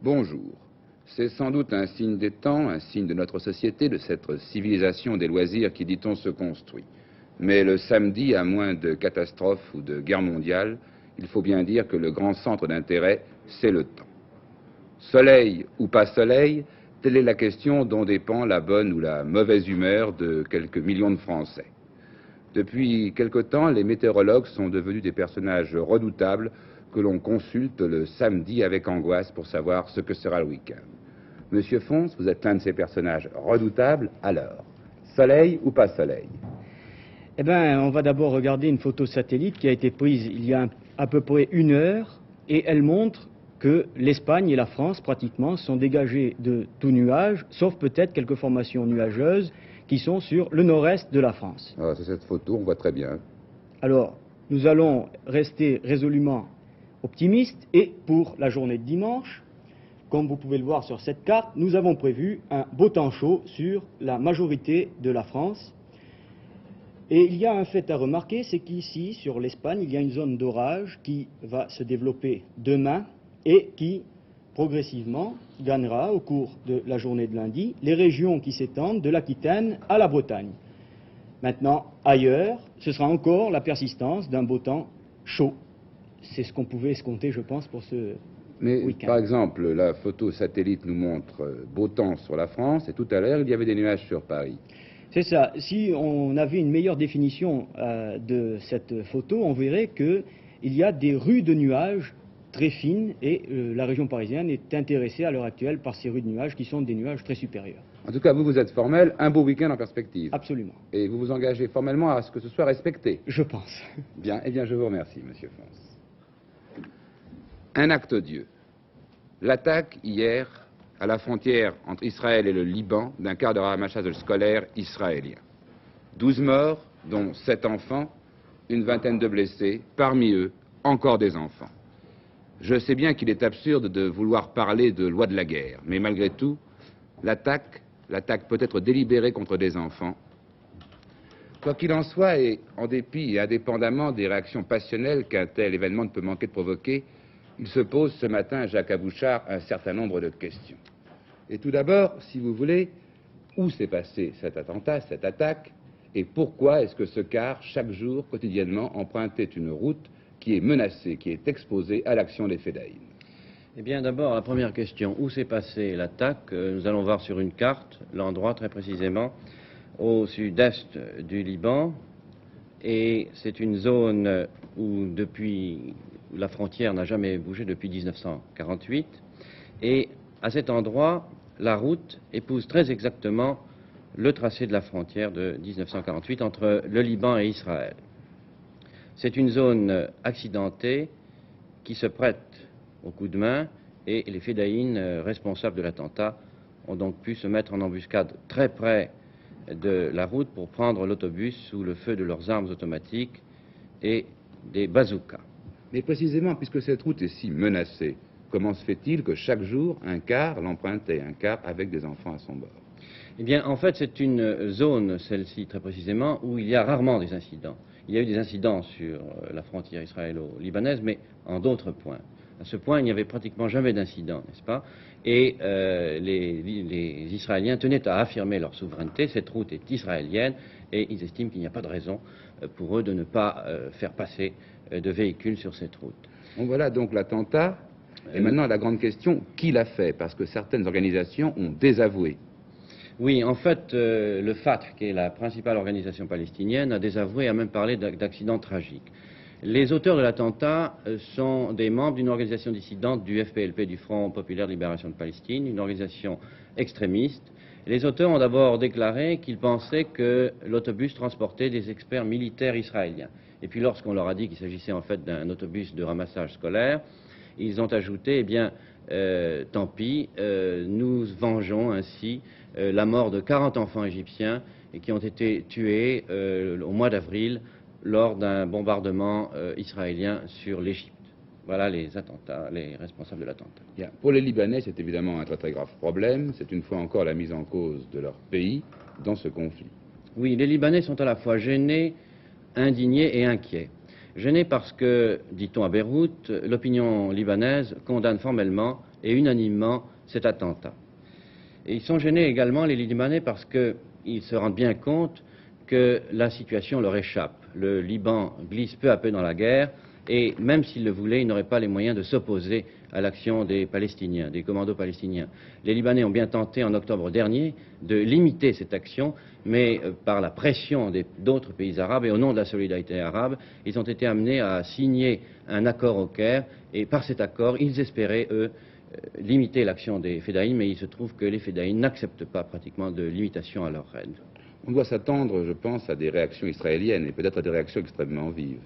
Bonjour. C'est sans doute un signe des temps, un signe de notre société, de cette civilisation des loisirs qui, dit-on, se construit. Mais le samedi, à moins de catastrophes ou de guerre mondiale, il faut bien dire que le grand centre d'intérêt, c'est le temps. Soleil ou pas soleil, telle est la question dont dépend la bonne ou la mauvaise humeur de quelques millions de Français. Depuis quelque temps, les météorologues sont devenus des personnages redoutables que l'on consulte le samedi avec angoisse pour savoir ce que sera le week-end. Monsieur Fons, vous êtes l'un de ces personnages redoutables, alors, soleil ou pas soleil? Eh bien, on va d'abord regarder une photo satellite qui a été prise il y a à peu près 1 heure, et elle montre que l'Espagne et la France, pratiquement, sont dégagées de tout nuage, sauf peut-être quelques formations nuageuses qui sont sur le nord-est de la France. Ah, c'est cette photo, on voit très bien. Alors, nous allons rester résolument optimistes, et pour la journée de dimanche, comme vous pouvez le voir sur cette carte, nous avons prévu un beau temps chaud sur la majorité de la France. Et il y a un fait à remarquer, c'est qu'ici, sur l'Espagne, il y a une zone d'orage qui va se développer demain et qui, progressivement, gagnera au cours de la journée de lundi les régions qui s'étendent de l'Aquitaine à la Bretagne. Maintenant, ailleurs, ce sera encore la persistance d'un beau temps chaud. C'est ce qu'on pouvait escompter, je pense, pour ce week-end. Par exemple, la photo satellite nous montre beau temps sur la France, et tout à l'heure, il y avait des nuages sur Paris. C'est ça. Si on avait une meilleure définition de cette photo, on verrait qu'il y a des rues de nuages très fines, et la région parisienne est intéressée à l'heure actuelle par ces rues de nuages qui sont des nuages très supérieurs. En tout cas, vous êtes formel, un beau week-end en perspective. Absolument. Et vous vous engagez formellement à ce que ce soit respecté. Je pense. Bien, eh bien, je vous remercie, monsieur Fons. Un acte odieux. L'attaque hier à la frontière entre Israël et le Liban d'un quart de ramassage scolaire israélien. 12 morts, dont 7 enfants, une vingtaine de blessés, parmi eux, encore des enfants. Je sais bien qu'il est absurde de vouloir parler de loi de la guerre, mais malgré tout, l'attaque peut-être délibérée contre des enfants. Quoi qu'il en soit, et en dépit et indépendamment des réactions passionnelles qu'un tel événement ne peut manquer de provoquer, il se pose ce matin à Jacques Abouchard un certain nombre de questions. Et tout d'abord, si vous voulez, où s'est passé cet attentat, cette attaque, et pourquoi est-ce que ce car, chaque jour, quotidiennement, empruntait une route qui est menacée, qui est exposée à l'action des Fédayines? Eh bien, d'abord, la première question, où s'est passée l'attaque? Nous allons voir sur une carte l'endroit très précisément au sud-est du Liban, et c'est une zone où la frontière n'a jamais bougé depuis 1948, et à cet endroit, la route épouse très exactement le tracé de la frontière de 1948 entre le Liban et Israël. C'est une zone accidentée qui se prête au coup de main, et les Fédayines responsables de l'attentat ont donc pu se mettre en embuscade très près de la route pour prendre l'autobus sous le feu de leurs armes automatiques et des bazookas. Mais précisément, puisque cette route est si menacée, comment se fait-il que chaque jour, un car l'empruntait, un car avec des enfants à son bord? Eh bien, en fait, c'est une zone, celle-ci très précisément, où il y a rarement des incidents. Il y a eu des incidents sur la frontière israélo-libanaise, mais en d'autres points. À ce point, il n'y avait pratiquement jamais d'incident, n'est-ce pas? Et les Israéliens tenaient à affirmer leur souveraineté. Cette route est israélienne, et ils estiment qu'il n'y a pas de raison pour eux de ne pas faire passer de véhicules sur cette route. Bon, voilà donc l'attentat. Et maintenant, la grande question, qui l'a fait? Parce que certaines organisations ont désavoué. Oui, en fait, le Fatah, qui est la principale organisation palestinienne, a désavoué, a même parlé d'accidents tragiques. Les auteurs de l'attentat sont des membres d'une organisation dissidente du FPLP, du Front Populaire de Libération de Palestine, une organisation extrémiste. Les auteurs ont d'abord déclaré qu'ils pensaient que l'autobus transportait des experts militaires israéliens. Et puis lorsqu'on leur a dit qu'il s'agissait en fait d'un autobus de ramassage scolaire, ils ont ajouté, eh bien, tant pis, nous vengeons ainsi la mort de 40 enfants égyptiens qui ont été tués au mois d'avril lors d'un bombardement israélien sur l'Égypte. Voilà les attentats, les responsables de l'attentat. Bien. Pour les Libanais, c'est évidemment un très très grave problème. C'est une fois encore la mise en cause de leur pays dans ce conflit. Oui, les Libanais sont à la fois gênés, indignés et inquiets. Gênés parce que, dit-on à Beyrouth, l'opinion libanaise condamne formellement et unanimement cet attentat. Et ils sont gênés également, les Libanais, parce qu'ils se rendent bien compte que la situation leur échappe. Le Liban glisse peu à peu dans la guerre, et même s'ils le voulaient, ils n'auraient pas les moyens de s'opposer à l'action des Palestiniens, des commandos palestiniens. Les Libanais ont bien tenté en octobre dernier de limiter cette action, mais par la pression d'autres pays arabes et au nom de la solidarité arabe, ils ont été amenés à signer un accord au Caire, et par cet accord, ils espéraient, eux, limiter l'action des Fédayines, mais il se trouve que les Fédayines n'acceptent pas pratiquement de limitation à leur aide. On doit s'attendre, je pense, à des réactions israéliennes et peut-être à des réactions extrêmement vives.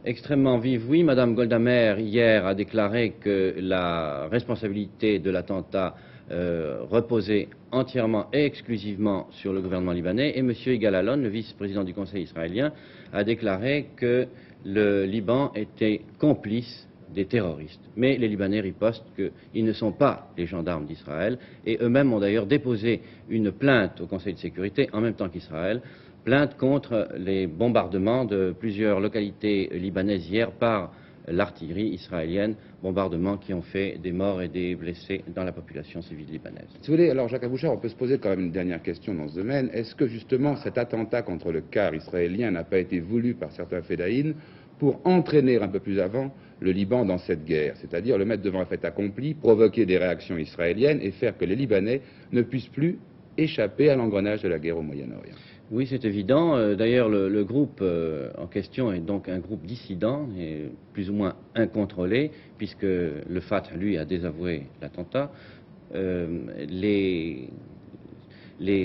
Extrêmement vive, oui. Madame Golda Meir, hier, a déclaré que la responsabilité de l'attentat reposait entièrement et exclusivement sur le gouvernement libanais. Et M. Yigal Allon, le vice-président du Conseil israélien, a déclaré que le Liban était complice des terroristes. Mais les Libanais ripostent qu'ils ne sont pas les gendarmes d'Israël, et eux-mêmes ont d'ailleurs déposé une plainte au Conseil de sécurité, en même temps qu'Israël, plainte contre les bombardements de plusieurs localités libanaises hier par l'artillerie israélienne, bombardements qui ont fait des morts et des blessés dans la population civile libanaise. Si vous voulez, alors Jacques Abouchar, on peut se poser quand même une dernière question dans ce domaine. Est-ce que justement cet attentat contre le quart israélien n'a pas été voulu par certains Fédayines pour entraîner un peu plus avant le Liban dans cette guerre, c'est-à-dire le mettre devant un fait accompli, provoquer des réactions israéliennes et faire que les Libanais ne puissent plus échapper à l'engrenage de la guerre au Moyen-Orient? Oui, c'est évident. D'ailleurs, le groupe en question est donc un groupe dissident et plus ou moins incontrôlé, puisque le Fatah, lui, a désavoué l'attentat. Les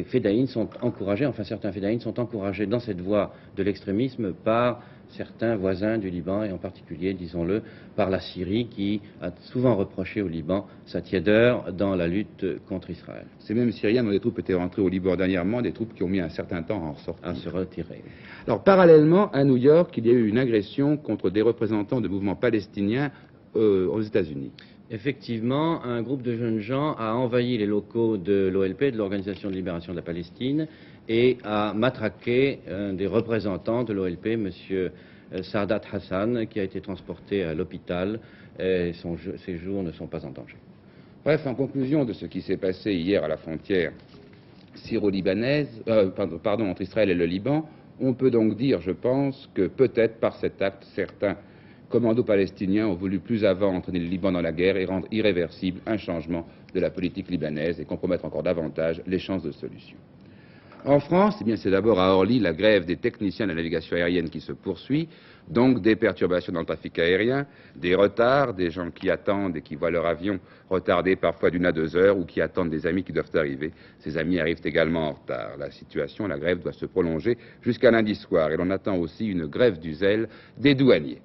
Fédayines sont encouragés, enfin certains Fédayines sont encouragés dans cette voie de l'extrémisme par certains voisins du Liban, et en particulier, disons-le, par la Syrie, qui a souvent reproché au Liban sa tiédeur dans la lutte contre Israël. Ces mêmes Syriens dont les troupes étaient rentrées au Liban dernièrement, des troupes qui ont mis un certain temps à en sortir. À se retirer. Alors, parallèlement, à New York, il y a eu une agression contre des représentants de mouvements palestiniens aux États-Unis. Effectivement, un groupe de jeunes gens a envahi les locaux de l'OLP, de l'Organisation de libération de la Palestine, et a matraqué un des représentants de l'OLP, M. Sadat Hassan, qui a été transporté à l'hôpital. Ses jours ne sont pas en danger. Bref, en conclusion de ce qui s'est passé hier à la frontière syro-libanaise, entre Israël et le Liban, on peut donc dire, je pense, que peut-être par cet acte, certains commandos palestiniens ont voulu plus avant entraîner le Liban dans la guerre et rendre irréversible un changement de la politique libanaise et compromettre encore davantage les chances de solution. En France, eh bien, c'est d'abord à Orly la grève des techniciens de la navigation aérienne qui se poursuit, donc des perturbations dans le trafic aérien, des retards, des gens qui attendent et qui voient leur avion retardé parfois d'1 à 2 heures ou qui attendent des amis qui doivent arriver. Ces amis arrivent également en retard. La grève doit se prolonger jusqu'à lundi soir et l'on attend aussi une grève du zèle des douaniers.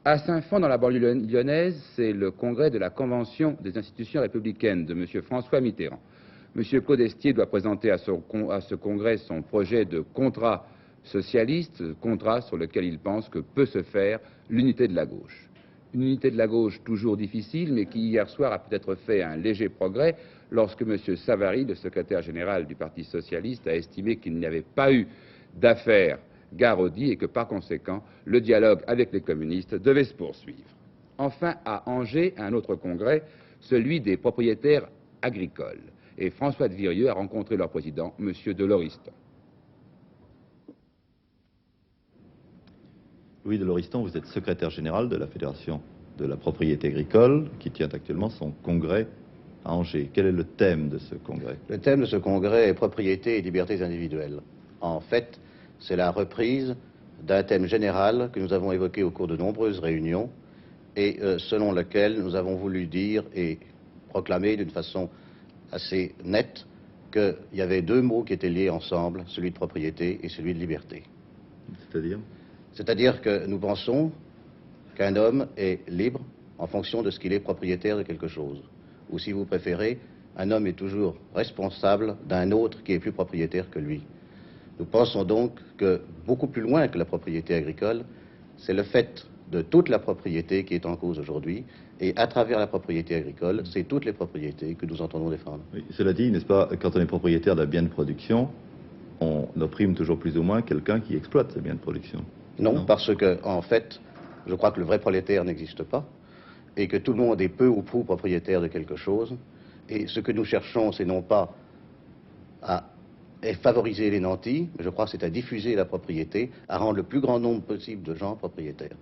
À Saint-Fond, dans la banlieue lyonnaise, c'est le congrès de la Convention des institutions républicaines de M. François Mitterrand. M. Codestier doit présenter à ce congrès son projet de contrat socialiste, contrat sur lequel il pense que peut se faire l'unité de la gauche. Une unité de la gauche toujours difficile, mais qui hier soir a peut-être fait un léger progrès lorsque M. Savary, le secrétaire général du Parti socialiste, a estimé qu'il n'y avait pas eu d'affaire Garaudy et que par conséquent, le dialogue avec les communistes devait se poursuivre. Enfin, à Angers, un autre congrès, celui des propriétaires agricoles. Et François de Virieu a rencontré leur président, M. Deloriston. Louis Deloriston, vous êtes secrétaire général de la Fédération de la propriété agricole, qui tient actuellement son congrès à Angers. Quel est le thème de ce congrès? Le thème de ce congrès est propriété et libertés individuelles. En fait, c'est la reprise d'un thème général que nous avons évoqué au cours de nombreuses réunions et selon lequel nous avons voulu dire et proclamer d'une façon assez nette qu'il y avait 2 mots qui étaient liés ensemble, celui de propriété et celui de liberté. C'est-à-dire? C'est-à-dire que nous pensons qu'un homme est libre en fonction de ce qu'il est propriétaire de quelque chose. Ou si vous préférez, un homme est toujours responsable d'un autre qui est plus propriétaire que lui. Nous pensons donc que beaucoup plus loin que la propriété agricole, c'est le fait de toute la propriété qui est en cause aujourd'hui. Et à travers la propriété agricole, c'est toutes les propriétés que nous entendons défendre. Oui, cela dit, n'est-ce pas, quand on est propriétaire d'un bien de production, on opprime toujours plus ou moins quelqu'un qui exploite ce bien de production. Non, parce que, en fait, je crois que le vrai prolétaire n'existe pas. et que tout le monde est peu ou prou propriétaire de quelque chose. Et ce que nous cherchons, c'est non pas à favoriser les nantis, mais je crois que c'est à diffuser la propriété, à rendre le plus grand nombre possible de gens propriétaires.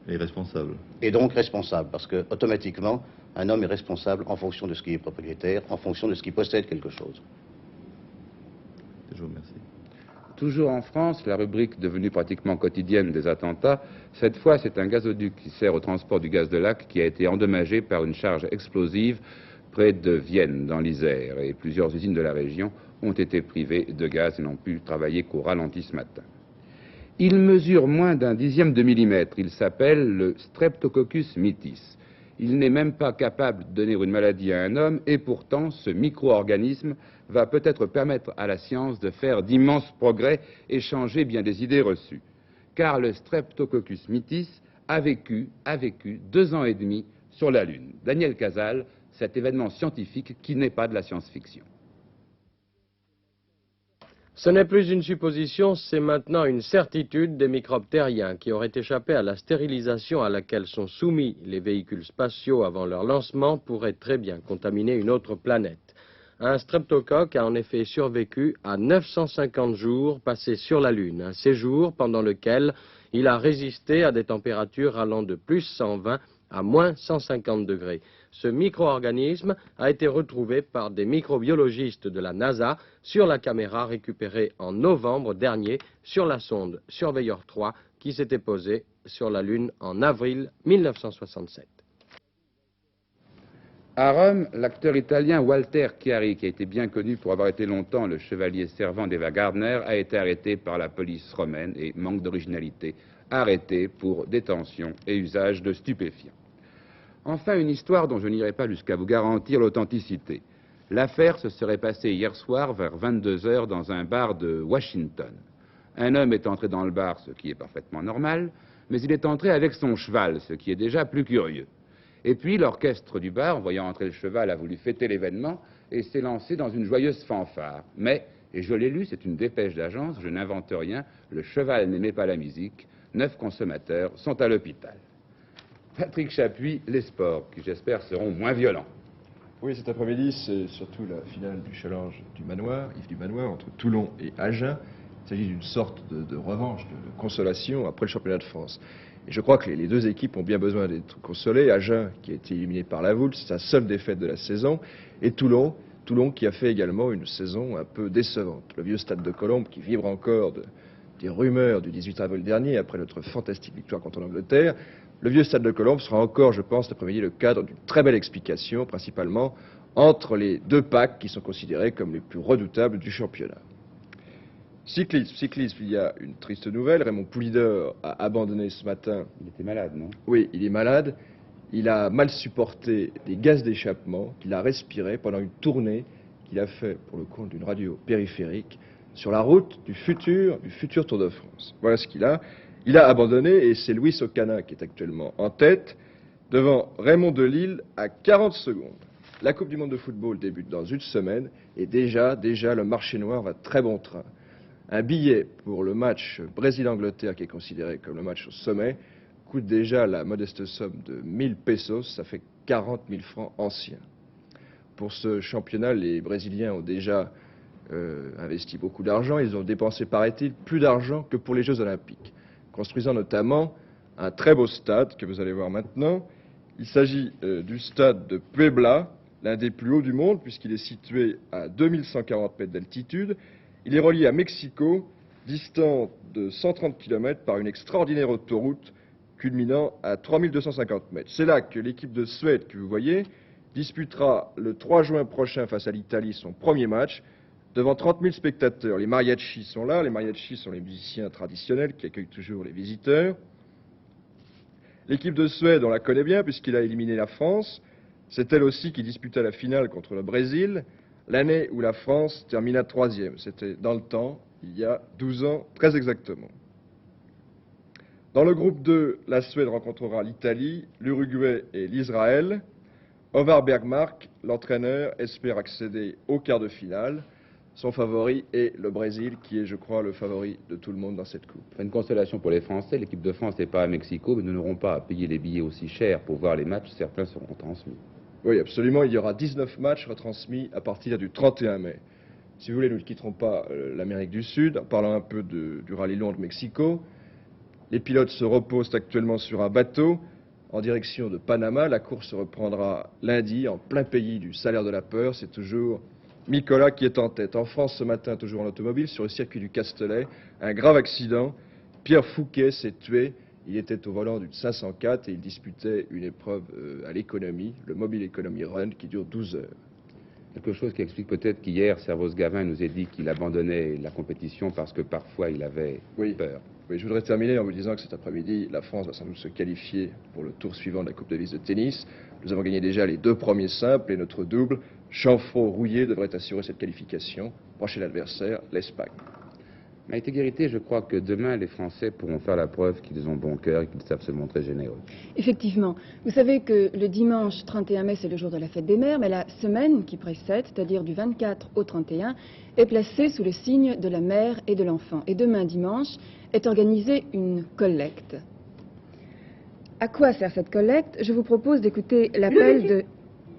Et responsable. Et donc responsable, parce que automatiquement, un homme est responsable en fonction de ce qui est propriétaire, en fonction de ce qui possède quelque chose. Je vous remercie. Toujours en France, la rubrique devenue pratiquement quotidienne des attentats, cette fois c'est un gazoduc qui sert au transport du gaz de lac qui a été endommagé par une charge explosive près de Vienne, dans l'Isère, et plusieurs usines de la région ont été privées de gaz et n'ont pu travailler qu'au ralenti ce matin. Il mesure moins d'un dixième de millimètre, il s'appelle le Streptococcus mitis. Il n'est même pas capable de donner une maladie à un homme, et pourtant ce micro-organisme va peut-être permettre à la science de faire d'immenses progrès et changer bien des idées reçues. Car le Streptococcus mitis a vécu 2 ans et demi sur la Lune. Daniel Casal, cet événement scientifique qui n'est pas de la science-fiction. Ce n'est plus une supposition, c'est maintenant une certitude. Des microbes terriens qui auraient échappé à la stérilisation à laquelle sont soumis les véhicules spatiaux avant leur lancement pourraient très bien contaminer une autre planète. Un streptocoque a en effet survécu à 950 jours passés sur la Lune, un séjour pendant lequel il a résisté à des températures allant de plus 120 à moins 150 degrés. Ce micro-organisme a été retrouvé par des microbiologistes de la NASA sur la caméra récupérée en novembre dernier sur la sonde Surveyor 3 qui s'était posée sur la Lune en avril 1967. À Rome, l'acteur italien Walter Chiari, qui a été bien connu pour avoir été longtemps le chevalier servant d'Eva Gardner, a été arrêté par la police romaine et, manque d'originalité, arrêté pour détention et usage de stupéfiants. Enfin, une histoire dont je n'irai pas jusqu'à vous garantir l'authenticité. L'affaire se serait passée hier soir vers 22 h dans un bar de Washington. Un homme est entré dans le bar, ce qui est parfaitement normal, mais il est entré avec son cheval, ce qui est déjà plus curieux. Et puis l'orchestre du bar, en voyant entrer le cheval, a voulu fêter l'événement et s'est lancé dans une joyeuse fanfare. Mais, et je l'ai lu, c'est une dépêche d'agence, je n'invente rien, le cheval n'aimait pas la musique, 9 consommateurs sont à l'hôpital. Patrick Chapuis, les sports, qui j'espère seront moins violents. Oui, cet après-midi, c'est surtout la finale du challenge du Manoir, Yves du Manoir, entre Toulon et Agen. Il s'agit d'une sorte de revanche, de consolation après le championnat de France. Et je crois que les deux équipes ont bien besoin d'être consolées. Agen, qui a été éliminé par la Voulte, c'est sa seule défaite de la saison. Et Toulon qui a fait également une saison un peu décevante. Le vieux stade de Colombes, qui vibre encore des rumeurs du 18 avril dernier, après notre fantastique victoire contre l'Angleterre. Le vieux stade de Colombes sera encore, je pense, cet après-midi le cadre d'une très belle explication, principalement entre les deux packs qui sont considérés comme les plus redoutables du championnat. Cyclisme, il y a une triste nouvelle. Raymond Poulidor a abandonné ce matin. Il était malade, non? Oui, il est malade. Il a mal supporté des gaz d'échappement qu'il a respirés pendant une tournée qu'il a fait pour le compte d'une radio périphérique sur la route du futur Tour de France. Voilà ce qu'il a. Il a abandonné et c'est Luis Ocana qui est actuellement en tête devant Raymond Delille à 40 secondes. La Coupe du Monde de football débute dans une semaine et déjà le marché noir va très bon train. Un billet pour le match Brésil-Angleterre, qui est considéré comme le match au sommet, coûte déjà la modeste somme de 1000 pesos, ça fait 40 000 francs anciens. Pour ce championnat, les Brésiliens ont déjà investi beaucoup d'argent. Ils ont dépensé, paraît-il, plus d'argent que pour les Jeux Olympiques, construisant notamment un très beau stade que vous allez voir maintenant. Il s'agit du stade de Puebla, l'un des plus hauts du monde, puisqu'il est situé à 2140 mètres d'altitude. Il est relié à Mexico, distant de 130 km par une extraordinaire autoroute culminant à 3250 mètres. C'est là que l'équipe de Suède, que vous voyez, disputera le 3 juin prochain face à l'Italie son premier match devant 30 000 spectateurs. Les mariachis sont là. Les mariachis sont les musiciens traditionnels qui accueillent toujours les visiteurs. L'équipe de Suède, on la connaît bien puisqu'il a éliminé la France. C'est elle aussi qui disputa la finale contre le Brésil, l'année où la France termina 3e. C'était dans le temps, il y a 12 ans, très exactement. Dans le groupe 2, la Suède rencontrera l'Italie, l'Uruguay et l'Israël. Ovar Bergmark, l'entraîneur, espère accéder au quart de finale. son favori est le Brésil, qui est, je crois, le favori de tout le monde dans cette coupe. Une consolation pour les Français, l'équipe de France n'est pas à Mexico, mais nous n'aurons pas à payer les billets aussi chers pour voir les matchs, certains seront transmis. Oui, absolument, il y aura 19 matchs retransmis à partir du 31 mai. Si vous voulez, nous ne quitterons pas l'Amérique du Sud, en parlant un peu du rallye long de Mexico. Les pilotes se reposent actuellement sur un bateau en direction de Panama. La course se reprendra lundi, en plein pays du salaire de la peur. C'est toujours Nicolas qui est en tête. En France, ce matin, toujours en automobile, sur le circuit du Castellet, un grave accident. Pierre Fouquet s'est tué. Il était au volant d'une 504 et il disputait une épreuve à l'économie, le Mobile Economy Run, qui dure 12 heures. Quelque chose qui explique peut-être qu'hier, Servos Gavin nous ait dit qu'il abandonnait la compétition parce que parfois il avait peur. Oui, je voudrais terminer en vous disant que cet après-midi, la France va sans doute se qualifier pour le tour suivant de la Coupe Davis de tennis. Nous avons gagné déjà les 2 premiers simples et notre double, Chanfrot-Rouillet, devrait assurer cette qualification. Prochain adversaire, l'Espagne. Maïté Guérité, je crois que demain, les Français pourront faire la preuve qu'ils ont bon cœur et qu'ils savent se montrer généreux. Effectivement. Vous savez que le dimanche 31 mai, c'est le jour de la fête des mères, mais la semaine qui précède, c'est-à-dire du 24 au 31, est placée sous le signe de la mère et de l'enfant. Et demain, dimanche, est organisée une collecte. À quoi sert cette collecte? Je vous propose d'écouter l'appel de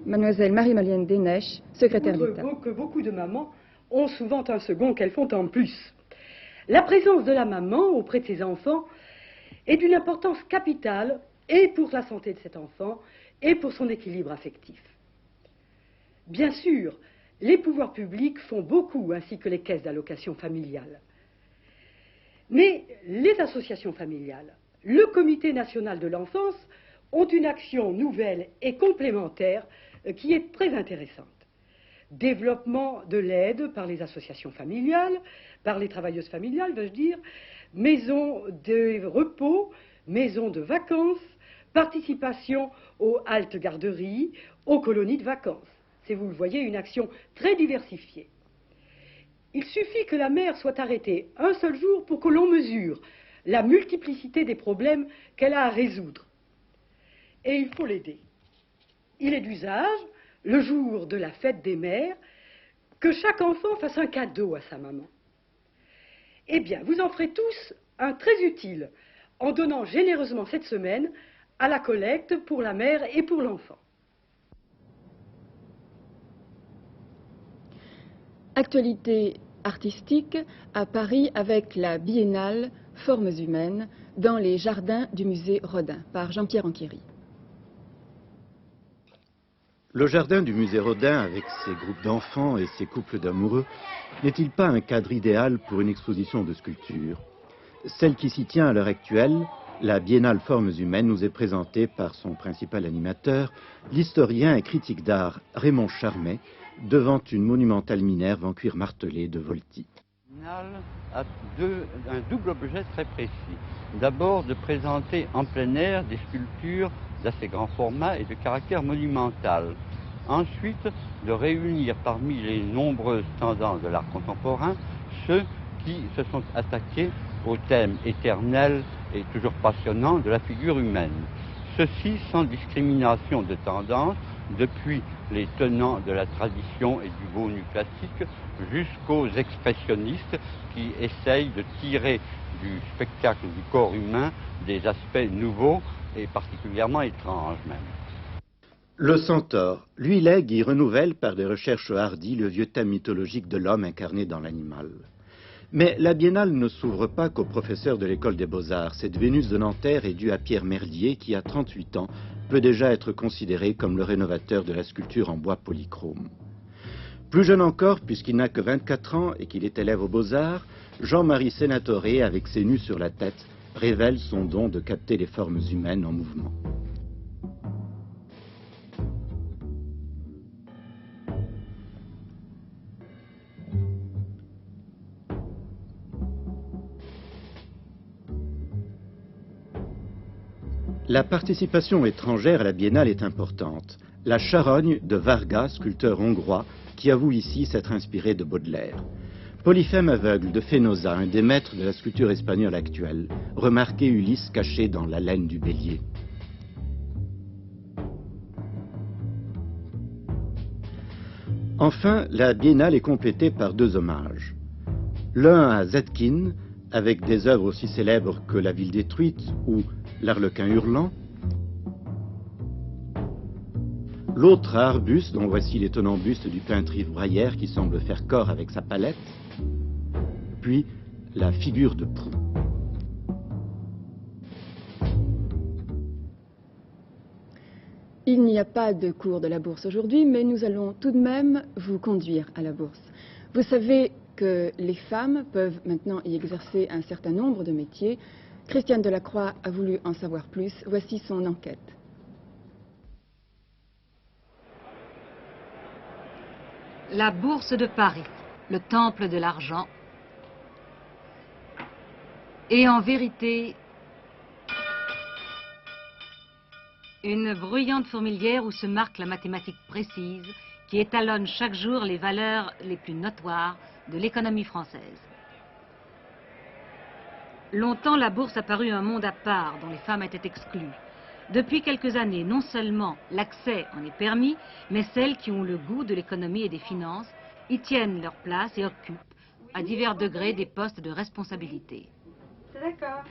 mademoiselle Marie-Malienne Desnèches, secrétaire d'État. Que beaucoup de mamans ont souvent un second qu'elles font en plus. La présence de la maman auprès de ses enfants est d'une importance capitale et pour la santé de cet enfant et pour son équilibre affectif. Bien sûr, les pouvoirs publics font beaucoup, ainsi que les caisses d'allocation familiale. Mais les associations familiales, le Comité national de l'enfance ont une action nouvelle et complémentaire qui est très intéressante. Développement de l'aide par les associations familiales, par les travailleuses familiales, veux-je dire, maisons de repos, maisons de vacances, participation aux haltes garderies, aux colonies de vacances. C'est, vous le voyez, une action très diversifiée. Il suffit que la mère soit arrêtée un seul jour pour que l'on mesure la multiplicité des problèmes qu'elle a à résoudre. Et il faut l'aider. Il est d'usage, le jour de la fête des mères, que chaque enfant fasse un cadeau à sa maman. Eh bien, vous en ferez tous un très utile en donnant généreusement cette semaine à la collecte pour la mère et pour l'enfant. Actualité artistique à Paris avec la biennale Formes humaines dans les jardins du musée Rodin par Jean-Pierre Anquery. Le jardin du musée Rodin, avec ses groupes d'enfants et ses couples d'amoureux, n'est-il pas un cadre idéal pour une exposition de sculpture? Celle qui s'y tient à l'heure actuelle, la Biennale Formes humaines, nous est présentée par son principal animateur, l'historien et critique d'art Raymond Charmet, devant une monumentale Minerve en cuir martelé de Volti. La Biennale a un double objet très précis. D'abord, de présenter en plein air des sculptures d'assez grand format et de caractère monumental. Ensuite, de réunir parmi les nombreuses tendances de l'art contemporain ceux qui se sont attaqués au thème éternel et toujours passionnant de la figure humaine. Ceci sans discrimination de tendance, depuis les tenants de la tradition et du beau nu classique jusqu'aux expressionnistes qui essayent de tirer du spectacle du corps humain des aspects nouveaux et particulièrement étranges même. Le centaure, lui lègue et renouvelle par des recherches hardies le vieux thème mythologique de l'homme incarné dans l'animal. Mais la Biennale ne s'ouvre pas qu'aux professeurs de l'école des Beaux-Arts. Cette Vénus de Nanterre est due à Pierre Merlier qui, à 38 ans, peut déjà être considéré comme le rénovateur de la sculpture en bois polychrome. Plus jeune encore, puisqu'il n'a que 24 ans et qu'il est élève aux Beaux-Arts, Jean-Marie Sénatoré, avec ses nus sur la tête, révèle son don de capter les formes humaines en mouvement. La participation étrangère à la Biennale est importante. La Charogne de Varga, sculpteur hongrois, qui avoue ici s'être inspiré de Baudelaire. Polyphème aveugle de Fenosa, un des maîtres de la sculpture espagnole actuelle, remarquez Ulysse caché dans la laine du bélier. Enfin, la biennale est complétée par 2 hommages. L'un à Zetkin, avec des œuvres aussi célèbres que La ville détruite ou L'Arlequin hurlant. L'autre à Arbus, dont voici l'étonnant buste du peintre Yves Braillère qui semble faire corps avec sa palette. Puis la figure de proue. Il n'y a pas de cours de la bourse aujourd'hui, mais nous allons tout de même vous conduire à la bourse. Vous savez que les femmes peuvent maintenant y exercer un certain nombre de métiers. Christiane Delacroix a voulu en savoir plus. Voici son enquête. La bourse de Paris, le temple de l'argent. Et en vérité, une bruyante fourmilière où se marque la mathématique précise qui étalonne chaque jour les valeurs les plus notoires de l'économie française. Longtemps, la bourse a paru un monde à part dont les femmes étaient exclues. Depuis quelques années, non seulement l'accès en est permis, mais celles qui ont le goût de l'économie et des finances y tiennent leur place et occupent, à divers degrés, des postes de responsabilité. C'est d'accord.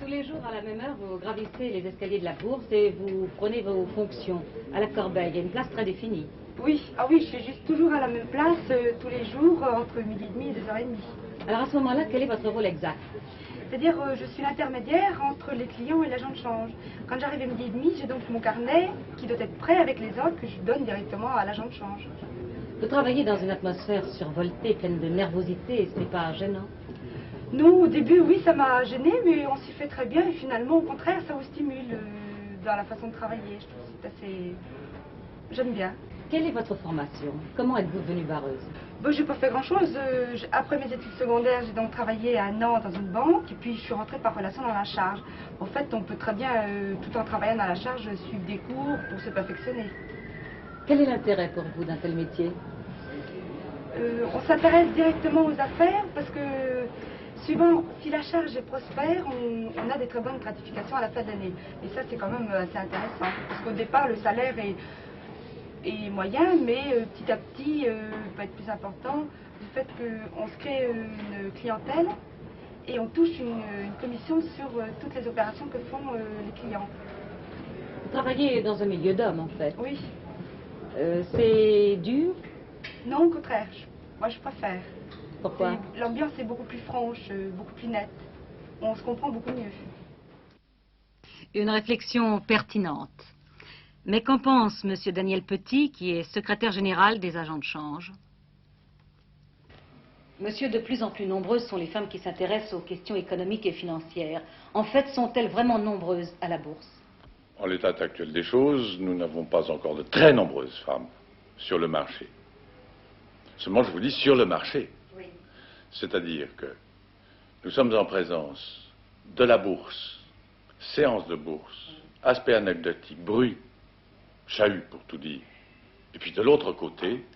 Tous les jours, à la même heure, vous gravissez les escaliers de la bourse et vous prenez vos fonctions à la corbeille. Il y a une place très définie. Oui, je suis juste toujours à la même place tous les jours, entre 12h30 et 2h30. Alors à ce moment-là, quel est votre rôle exact? C'est-à-dire, je suis l'intermédiaire entre les clients et l'agent de change. Quand j'arrive à 12h30, j'ai donc mon carnet qui doit être prêt avec les ordres que je donne directement à l'agent de change. Vous travaillez dans une atmosphère survoltée, pleine de nervosité, ce n'est pas gênant? Non, au début, oui, ça m'a gêné, mais on s'y fait très bien et finalement, au contraire, ça vous stimule dans la façon de travailler. Je trouve que c'est assez... J'aime bien. Quelle est votre formation? Comment êtes-vous devenue bareuse? Bon, j'ai pas fait grand-chose. Après mes études secondaires, j'ai donc travaillé à Nantes dans une banque et puis je suis rentrée par relation dans la charge. En fait, on peut très bien, tout en travaillant dans la charge, suivre des cours pour se perfectionner. Quel est l'intérêt pour vous d'un tel métier? On s'intéresse directement aux affaires parce que, suivant si la charge est prospère, on a des très bonnes gratifications à la fin de l'année. Et ça, c'est quand même assez intéressant. Parce qu'au départ, le salaire est moyen, mais petit à petit peut être plus important du fait qu'on se crée une clientèle et on touche une commission sur toutes les opérations que font les clients. Vous travaillez dans un milieu d'hommes, en fait? Oui. C'est dur? Non, au contraire. Moi, je préfère. Pourquoi? L'ambiance est beaucoup plus franche, beaucoup plus nette. On se comprend beaucoup mieux. Une réflexion pertinente. Mais qu'en pense M. Daniel Petit, qui est secrétaire général des agents de change? Monsieur, de plus en plus nombreuses sont les femmes qui s'intéressent aux questions économiques et financières. En fait, sont-elles vraiment nombreuses à la bourse? En l'état actuel des choses, nous n'avons pas encore de très nombreuses femmes sur le marché. Seulement, je vous dis sur le marché. Oui. C'est-à-dire que nous sommes en présence de la bourse, séance de bourse, aspect anecdotique, bruit, chahut pour tout dire. Et puis de l'autre côté,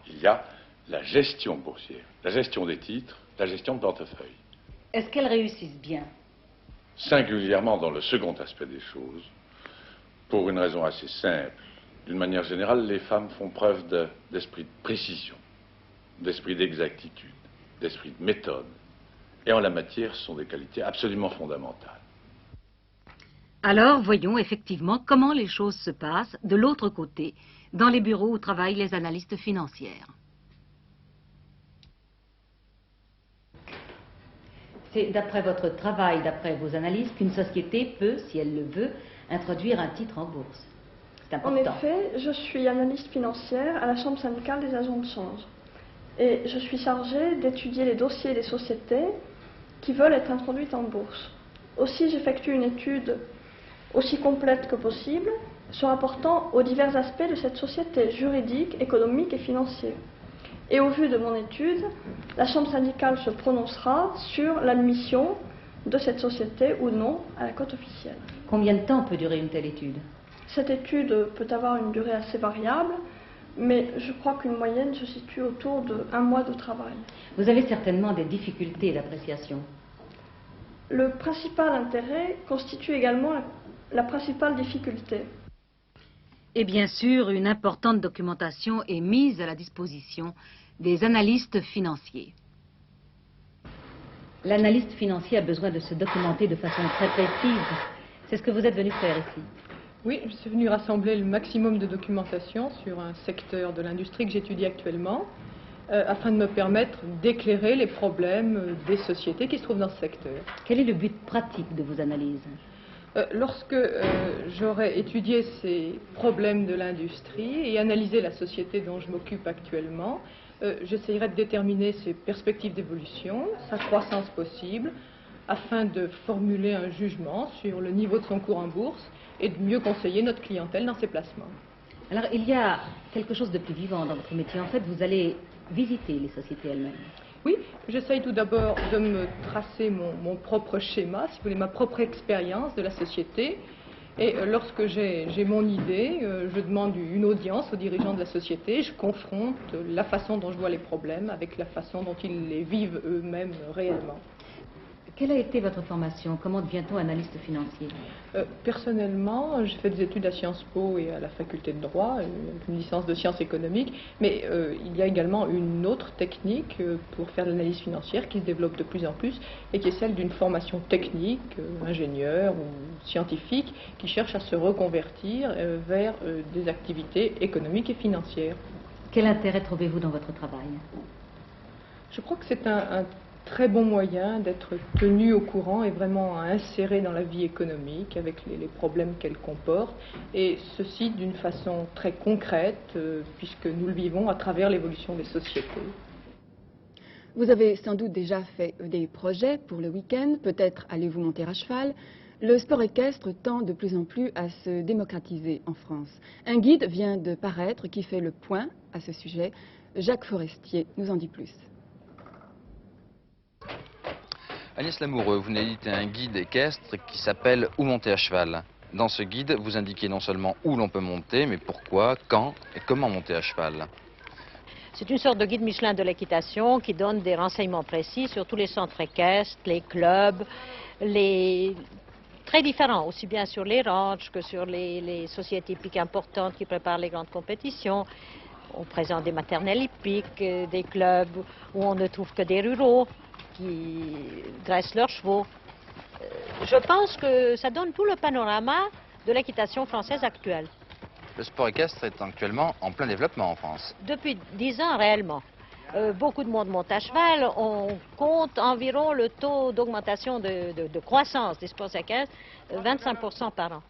il y a la gestion boursière, la gestion des titres, la gestion de portefeuille. Est-ce qu'elles réussissent bien? Singulièrement dans le second aspect des choses, pour une raison assez simple. D'une manière générale, les femmes font preuve d'esprit de précision, d'esprit d'exactitude, d'esprit de méthode. Et en la matière, ce sont des qualités absolument fondamentales. Alors, voyons effectivement comment les choses se passent de l'autre côté, dans les bureaux où travaillent les analystes financières. C'est d'après votre travail, d'après vos analyses, qu'une société peut, si elle le veut, introduire un titre en bourse. C'est important. En effet, je suis analyste financière à la Chambre syndicale des agents de change. Et je suis chargée d'étudier les dossiers des sociétés qui veulent être introduites en bourse. Aussi, j'effectue une étude aussi complète que possible, se rapportant aux divers aspects de cette société, juridique, économique et financier. Et au vu de mon étude, la Chambre syndicale se prononcera sur l'admission de cette société ou non à la cote officielle. Combien de temps peut durer une telle étude? Cette étude peut avoir une durée assez variable, mais je crois qu'une moyenne se situe autour d'1 mois de travail. Vous avez certainement des difficultés d'appréciation. Le principal intérêt constitue également la principale difficulté. Et bien sûr, une importante documentation est mise à la disposition des analystes financiers. L'analyste financier a besoin de se documenter de façon très précise. C'est ce que vous êtes venu faire ici. Oui, je suis venu rassembler le maximum de documentation sur un secteur de l'industrie que j'étudie actuellement, afin de me permettre d'éclairer les problèmes des sociétés qui se trouvent dans ce secteur. Quel est le but pratique de vos analyses? Lorsque j'aurai étudié ces problèmes de l'industrie et analysé la société dont je m'occupe actuellement, j'essayerai de déterminer ses perspectives d'évolution, sa croissance possible, afin de formuler un jugement sur le niveau de son cours en bourse et de mieux conseiller notre clientèle dans ses placements. Alors, il y a quelque chose de plus vivant dans votre métier. En fait, vous allez visiter les sociétés elles-mêmes. Oui, j'essaye tout d'abord de me tracer mon propre schéma, si vous voulez, ma propre expérience de la société. Et lorsque j'ai mon idée, je demande une audience aux dirigeants de la société, je confronte la façon dont je vois les problèmes avec la façon dont ils les vivent eux-mêmes réellement. Quelle a été votre formation? Comment devient-on analyste financier? Personnellement, j'ai fait des études à Sciences Po et à la faculté de droit, une licence de sciences économiques, mais il y a également une autre technique pour faire de l'analyse financière qui se développe de plus en plus et qui est celle d'une formation technique, ingénieur ou scientifique, qui cherche à se reconvertir vers des activités économiques et financières. Quel intérêt trouvez-vous dans votre travail? Je crois que c'est un très bon moyen d'être tenu au courant et vraiment inséré dans la vie économique avec les problèmes qu'elle comporte, et ceci d'une façon très concrète puisque nous le vivons à travers l'évolution des sociétés. Vous avez sans doute déjà fait des projets pour le week-end, peut-être allez-vous monter à cheval. Le sport équestre tend de plus en plus à se démocratiser en France. Un guide vient de paraître qui fait le point à ce sujet. Jacques Forestier nous en dit plus. Agnès Lamoureux, vous venez d'éditer un guide équestre qui s'appelle « Où monter à cheval ». Dans ce guide, vous indiquez non seulement où l'on peut monter, mais pourquoi, quand et comment monter à cheval. C'est une sorte de guide Michelin de l'équitation qui donne des renseignements précis sur tous les centres équestres, les clubs, très différents, aussi bien sur les ranchs que sur les sociétés hippiques importantes qui préparent les grandes compétitions. On présente des maternelles hippiques, des clubs où on ne trouve que des ruraux qui dressent leurs chevaux. Je pense que ça donne tout le panorama de l'équitation française actuelle. Le sport équestre est actuellement en plein développement en France. Depuis 10 ans réellement. Beaucoup de monde monte à cheval. On compte environ le taux d'augmentation de croissance des sports équestres, 25% par an.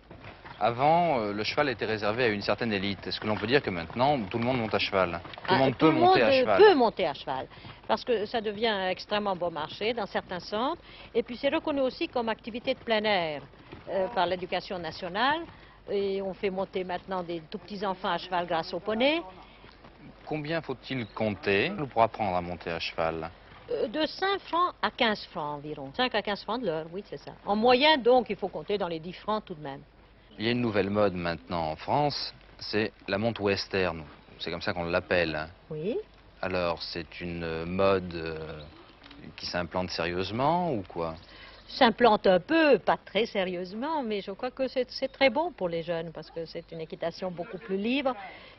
Avant, le cheval était réservé à une certaine élite. Est-ce que l'on peut dire que maintenant, tout le monde monte à cheval? Tout le monde peut monter à cheval. Peut monter à cheval, parce que ça devient un extrêmement bon marché dans certains centres. Et puis c'est reconnu aussi comme activité de plein air par l'éducation nationale. Et on fait monter maintenant des tout petits enfants à cheval grâce au poney. Combien faut-il compter pour apprendre à monter à cheval? De 5 francs à 15 francs environ. 5 à 15 francs de l'heure, oui, c'est ça. En moyenne, donc, il faut compter dans les 10 francs tout de même. Il y a une nouvelle mode maintenant en France, c'est la monte western. C'est comme ça qu'on l'appelle. Oui. Alors, c'est une mode qui s'implante sérieusement ou quoi? S'implante un peu, pas très sérieusement, mais je crois que c'est très bon pour les jeunes parce que c'est une équitation beaucoup plus libre.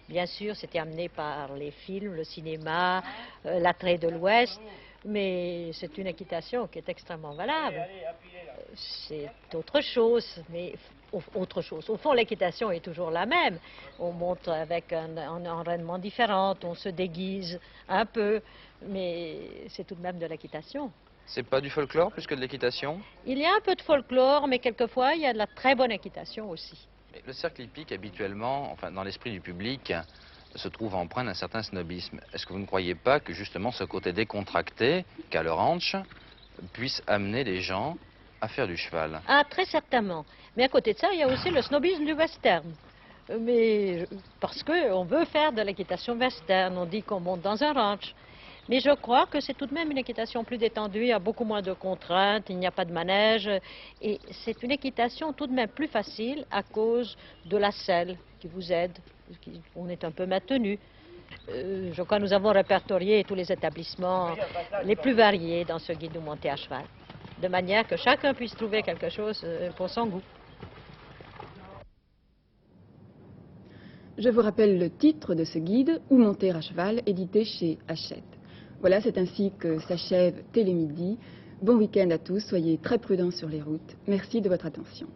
Bien sûr, c'était amené par les films, le cinéma, l'attrait de l'Ouest, mais c'est une équitation qui est extrêmement valable. C'est autre chose, mais autre chose. Au fond, l'équitation est toujours la même. On monte avec un enraînement différent, on se déguise un peu, mais c'est tout de même de l'équitation. C'est pas du folklore plus que de l'équitation? Il y a un peu de folklore, mais quelquefois, il y a de la très bonne équitation aussi. Mais le cercle hippique, habituellement, enfin dans l'esprit du public, se trouve empreint d'un certain snobisme. Est-ce que vous ne croyez pas que justement ce côté décontracté qu'a le ranch puisse amener les gens à faire du cheval? Ah, très certainement. Mais à côté de ça, il y a aussi le snobisme du western. Mais parce qu'on veut faire de l'équitation western, on dit qu'on monte dans un ranch. Mais je crois que c'est tout de même une équitation plus détendue, il y a beaucoup moins de contraintes, il n'y a pas de manège. Et c'est une équitation tout de même plus facile à cause de la selle qui vous aide. On est un peu maintenu. Je crois que nous avons répertorié tous les établissements les plus variés dans ce guide de montée à cheval, de manière que chacun puisse trouver quelque chose pour son goût. Je vous rappelle le titre de ce guide, Où monter à cheval, édité chez Hachette. Voilà, c'est ainsi que s'achève Télémidi. Bon week-end à tous, soyez très prudents sur les routes. Merci de votre attention.